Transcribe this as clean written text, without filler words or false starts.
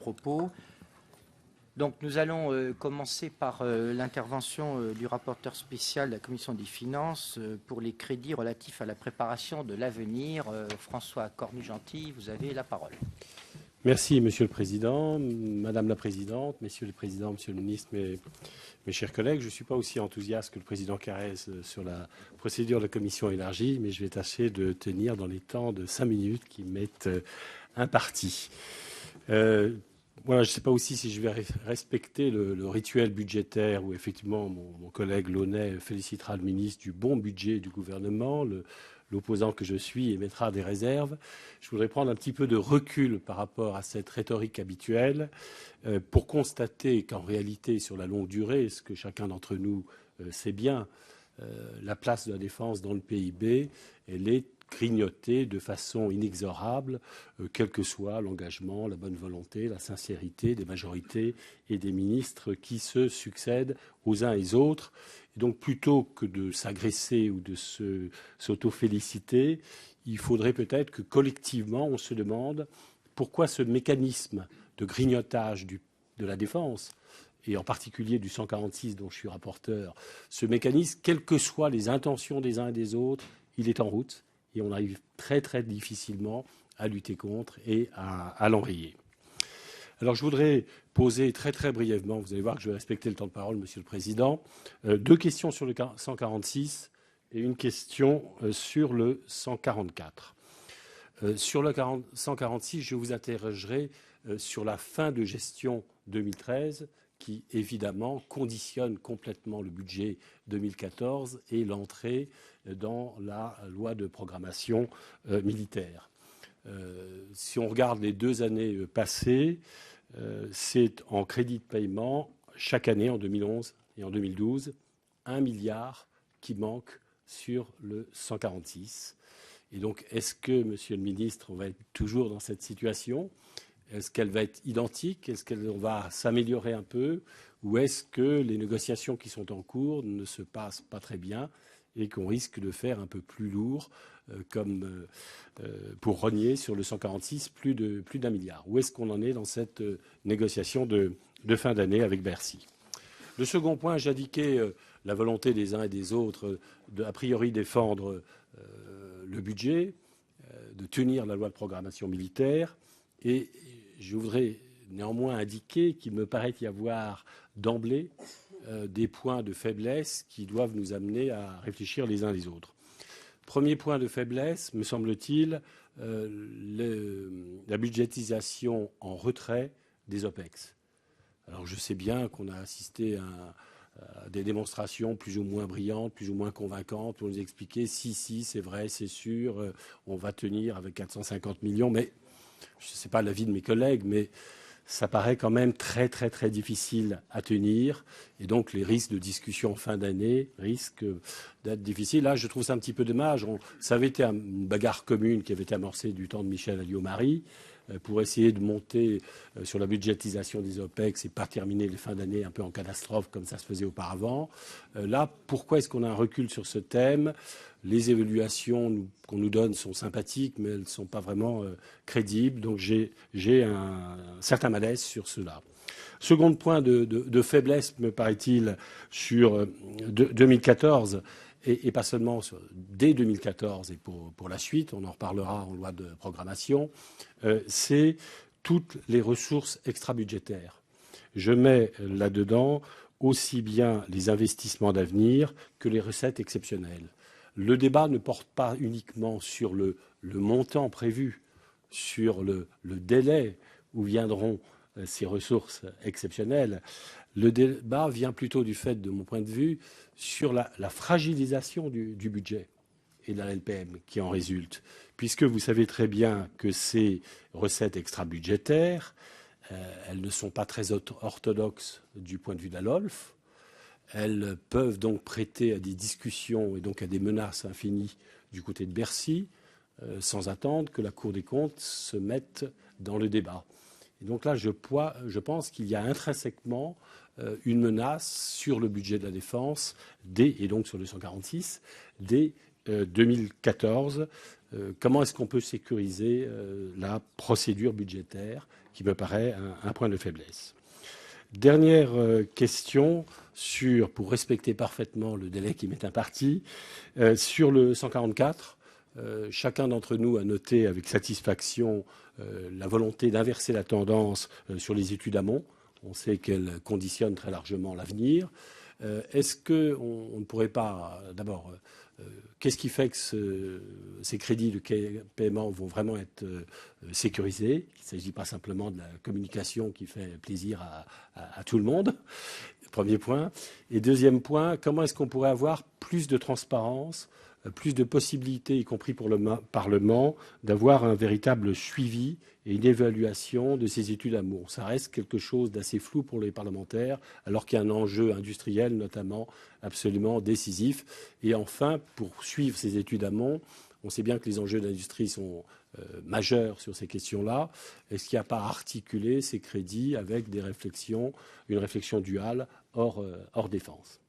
propos. Donc nous allons commencer par l'intervention du rapporteur spécial de la Commission des finances pour les crédits relatifs à la préparation de l'avenir. François Cornu-Gentil, vous avez la parole. Merci, Monsieur le Président, Madame la Présidente, Messieurs les Présidents, Monsieur le Ministre, mes chers collègues. Je ne suis pas aussi enthousiaste que le Président Carrez sur la procédure de la Commission élargie, mais je vais tâcher de tenir dans les temps de 5 minutes qui m'est impartis. Voilà, je ne sais pas aussi si je vais respecter le rituel budgétaire où effectivement mon collègue Launay félicitera le ministre du bon budget du gouvernement. L'opposant que je suis émettra des réserves. Je voudrais prendre un petit peu de recul par rapport à cette rhétorique habituelle pour constater qu'en réalité, sur la longue durée, ce que chacun d'entre nous sait bien, la place de la défense dans le PIB, elle est grignotée de façon inexorable, quel que soit l'engagement, la bonne volonté, la sincérité des majorités et des ministres qui se succèdent aux uns et aux autres. Et donc, plutôt que de s'agresser ou de s'auto-féliciter, il faudrait peut-être que collectivement, on se demande pourquoi ce mécanisme de grignotage de la défense, et en particulier du 146 dont je suis rapporteur, ce mécanisme, quelles que soient les intentions des uns et des autres, il est en route et on arrive très très difficilement à lutter contre et à l'enrayer. Alors je voudrais poser très très brièvement, vous allez voir que je vais respecter le temps de parole, Monsieur le Président, 2 questions sur le 146 et une question sur le 144. Sur le 146, je vous interrogerai sur la fin de gestion 2013 qui évidemment conditionne complètement le budget 2014 et l'entrée dans la loi de programmation militaire. Si on regarde les 2 années passées, c'est en crédit de paiement, chaque année, en 2011 et en 2012, 1 milliard qui manque sur le 146. Et donc, est-ce que, Monsieur le Ministre, on va être toujours dans cette situation ? Est-ce qu'elle va être identique ? Est-ce qu'elle va s'améliorer un peu ? Ou est-ce que les négociations qui sont en cours ne se passent pas très bien et qu'on risque de faire un peu plus lourd comme pour rogner sur le 146 plus d'1 milliard. Où est-ce qu'on en est dans cette négociation de fin d'année avec Bercy ? Le second point, j'indiquais la volonté des uns et des autres de, a priori, défendre le budget, de tenir la loi de programmation militaire. Et je voudrais néanmoins indiquer qu'il me paraît y avoir d'emblée des points de faiblesse qui doivent nous amener à réfléchir les uns les autres. Premier point de faiblesse, me semble-t-il, la budgétisation en retrait des OPEX. Alors je sais bien qu'on a assisté à des démonstrations plus ou moins brillantes, plus ou moins convaincantes pour nous expliquer si, c'est vrai, c'est sûr, on va tenir avec 450 millions, mais je ne sais pas l'avis de mes collègues, mais ça paraît quand même très, très, très difficile à tenir. Et donc, les risques de discussion en fin d'année risquent d'être difficiles. Là, je trouve ça un petit peu dommage. Ça avait été une bagarre commune qui avait été amorcée du temps de Michel Alliot-Marie pour essayer de monter sur la budgétisation des OPEX et pas terminer les fins d'année un peu en catastrophe comme ça se faisait auparavant. Là, pourquoi est-ce qu'on a un recul sur ce thème ? Les évaluations qu'on nous donne sont sympathiques, mais elles ne sont pas vraiment crédibles. Donc j'ai un certain malaise sur cela. Second point de faiblesse, me paraît-il, sur 2014, et pas seulement dès 2014 et pour la suite, on en reparlera en loi de programmation, c'est toutes les ressources extra-budgétaires. Je mets là-dedans aussi bien les investissements d'avenir que les recettes exceptionnelles. Le débat ne porte pas uniquement sur le montant prévu, sur le délai où viendront ces ressources exceptionnelles. Le débat vient plutôt du fait, de mon point de vue, sur la fragilisation du budget et de la LPM qui en résulte. Puisque vous savez très bien que ces recettes extra-budgétaires, elles ne sont pas très orthodoxes du point de vue de la LOLF. Elles peuvent donc prêter à des discussions et donc à des menaces infinies du côté de Bercy, sans attendre que la Cour des comptes se mette dans le débat. Et donc là, je pense qu'il y a intrinsèquement une menace sur le budget de la défense, et donc sur le 146, dès 2014. Comment est-ce qu'on peut sécuriser la procédure budgétaire qui me paraît un point de faiblesse. Dernière question pour respecter parfaitement le délai qui m'est imparti, sur le 144. Chacun d'entre nous a noté avec satisfaction la volonté d'inverser la tendance sur les études amont. On sait qu'elles conditionnent très largement l'avenir. Est-ce qu'on ne pourrait pas, d'abord, qu'est-ce qui fait que ces crédits de paiement vont vraiment être sécurisés? Il ne s'agit pas simplement de la communication qui fait plaisir à tout le monde. Premier point. Et deuxième point, comment est-ce qu'on pourrait avoir plus de transparence, plus de possibilités, y compris pour le Parlement, d'avoir un véritable suivi et une évaluation de ces études amont. Ça reste quelque chose d'assez flou pour les parlementaires, alors qu'il y a un enjeu industriel, notamment, absolument décisif. Et enfin, pour suivre ces études amont, on sait bien que les enjeux d'industrie sont majeurs sur ces questions-là. Est-ce qu'il n'y a pas à articuler ces crédits avec une réflexion duale hors défense ?